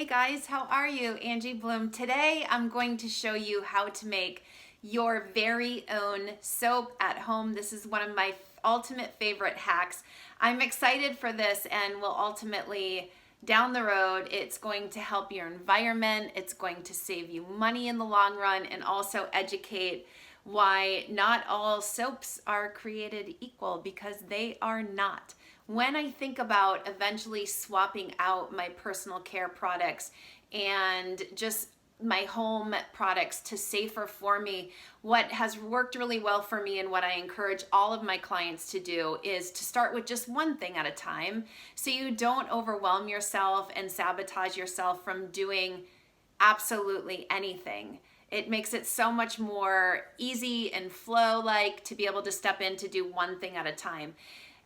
Hey guys, how are you? Angie Bloom. Today I'm going to show you how to make your very own soap at home. This is one of my ultimate favorite hacks. I'm excited for this and will ultimately, down the road, it's going to help your environment, it's going to save you money in the long run, and also educate why not all soaps are created equal, because they are not. When I think about eventually swapping out my personal care products and just my home products to safer for me, what has worked really well for me and what I encourage all of my clients to do is to start with just one thing at a time, so you don't overwhelm yourself and sabotage yourself from doing absolutely anything. It makes it so much more easy and flow-like to be able to step in to do one thing at a time.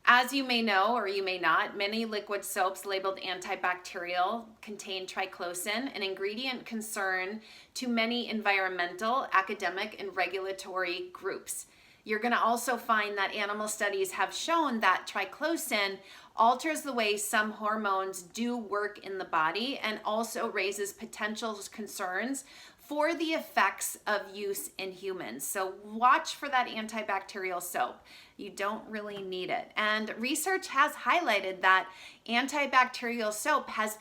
As you may know, or you may not, many liquid soaps labeled antibacterial contain triclosan, an ingredient concern to many environmental, academic, and regulatory groups. You're going to also find that animal studies have shown that triclosan alters the way some hormones do work in the body and also raises potential concerns for the effects of use in humans. So watch for that antibacterial soap. You don't really need it. And research has highlighted that antibacterial soap has,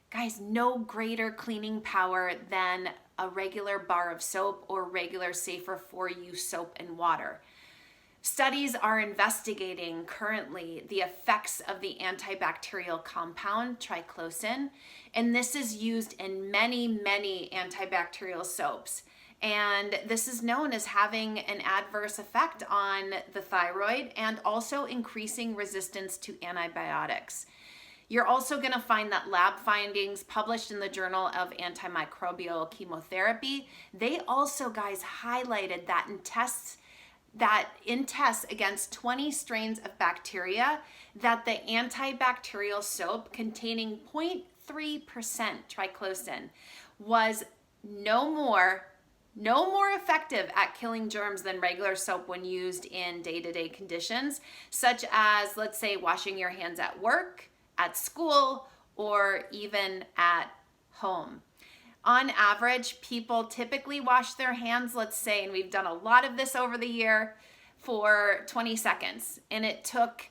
guys, no greater cleaning power than a regular bar of soap or regular safer for you soap and water. Studies are investigating currently the effects of the antibacterial compound triclosan, and this is used in many antibacterial soaps. And this is known as having an adverse effect on the thyroid and also increasing resistance to antibiotics. You're also going to find that lab findings published in the Journal of Antimicrobial Chemotherapy, they also, guys, highlighted that in tests against 20 strains of bacteria, that the antibacterial soap containing 0.3% triclosan was no more effective at killing germs than regular soap when used in day-to-day conditions, such as, let's say, washing your hands at work, at school, or even at home. On average, people typically wash their hands, let's say, and we've done a lot of this over the year, for 20 seconds. And it took,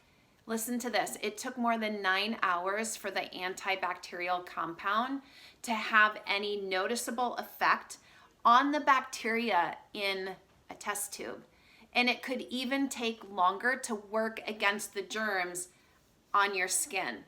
listen to this, it took more than 9 hours for the antibacterial compound to have any noticeable effect on the bacteria in a test tube. And it could even take longer to work against the germs on your skin.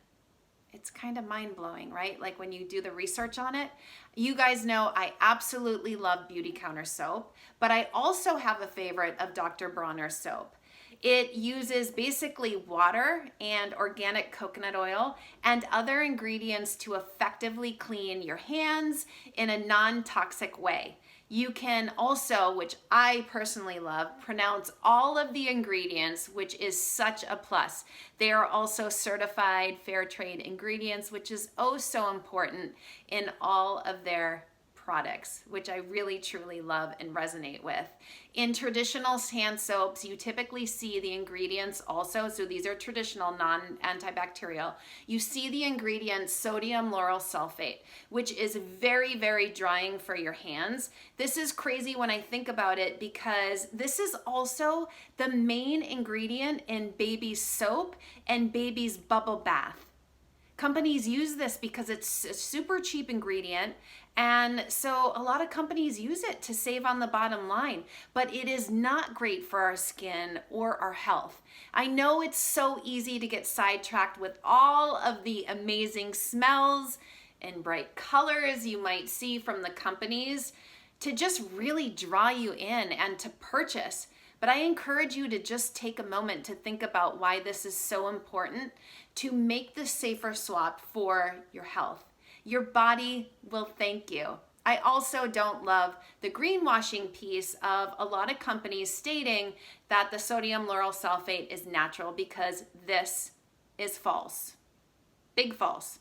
It's kind of mind-blowing, right? Like when you do the research on it. You guys know I absolutely love Beauty Counter soap, but I also have a favorite of Dr. Bronner soap. It uses basically water and organic coconut oil and other ingredients to effectively clean your hands in a non-toxic way. You can also, which I personally love, pronounce all of the ingredients, which is such a plus. They are also certified fair trade ingredients, which is oh so important in all of their products, which I really truly love and resonate with. In traditional hand soaps, you typically see the ingredients also, so these are traditional non-antibacterial. You see the ingredient sodium lauryl sulfate, which is very drying for your hands. This is crazy when I think about it, because this is also the main ingredient in baby's soap and baby's bubble bath. Companies use this because it's a super cheap ingredient, and so a lot of companies use it to save on the bottom line, but it is not great for our skin or our health. I know it's so easy to get sidetracked with all of the amazing smells and bright colors you might see from the companies to just really draw you in and to purchase. But I encourage you to just take a moment to think about why this is so important to make the safer swap for your health. Your body will thank you. I also don't love the greenwashing piece of a lot of companies stating that the sodium lauryl sulfate is natural, because this is false. Big false.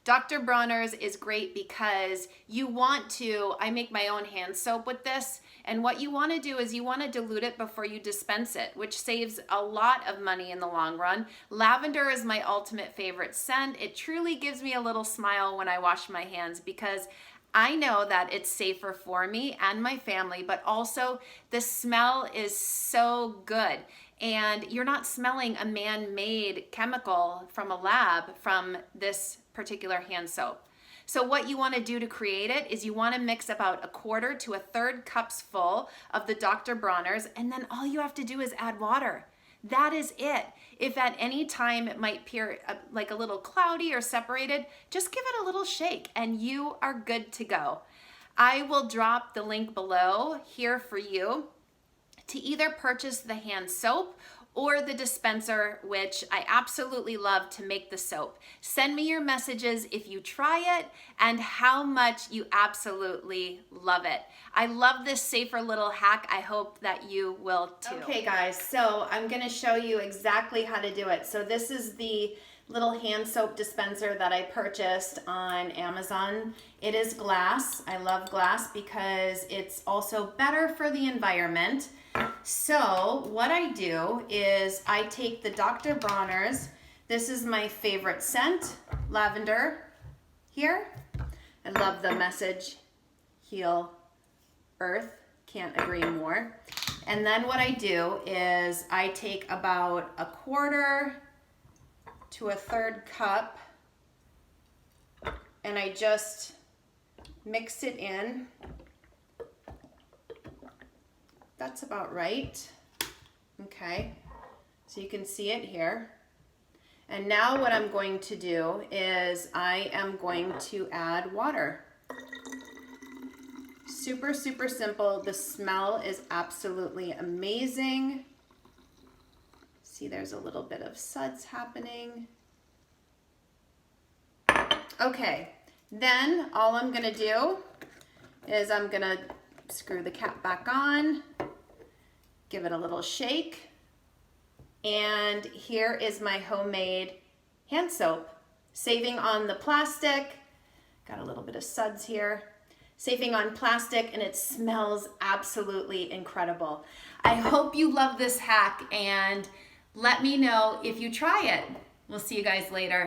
Dr. Bronner's is great because you want to, I make my own hand soap with this, and what you want to do is you want to dilute it before you dispense it, which saves a lot of money in the long run. Lavender is my ultimate favorite scent. It truly gives me a little smile when I wash my hands because I know that it's safer for me and my family, but also the smell is so good. And you're not smelling a man-made chemical from a lab from this particular hand soap. So what you want to do to create it is you want to mix about 1/4 to 1/3 cups full of the Dr. Bronner's, and then all you have to do is add water. That is it. If at any time it might appear like a little cloudy or separated, just give it a little shake and you are good to go. I will drop the link below here for you to either purchase the hand soap or the dispenser, which I absolutely love to make the soap. Send me your messages if you try it and how much you absolutely love it. I love this safer little hack. I hope that you will too. Okay guys, so I'm gonna show you exactly how to do it. So this is the little hand soap dispenser that I purchased on Amazon. It is glass. I love glass because it's also better for the environment. So what I do is I take the Dr. Bronner's. This is my favorite scent, lavender here. I love the message, heal earth, can't agree more. And then what I do is I take about 1/4 to 1/3 cup and I just mix it in. That's about right. Okay, so you can see it here. And now what I'm going to do is I am going to add water. Super, super simple. The smell is absolutely amazing. See, there's a little bit of suds happening. Okay, then all I'm gonna do is I'm gonna screw the cap back on, give it a little shake, and here is my homemade hand soap. Saving on the plastic, got a little bit of suds here, saving on plastic, and it smells absolutely incredible. I hope you love this hack and let me know if you try it. We'll see you guys later.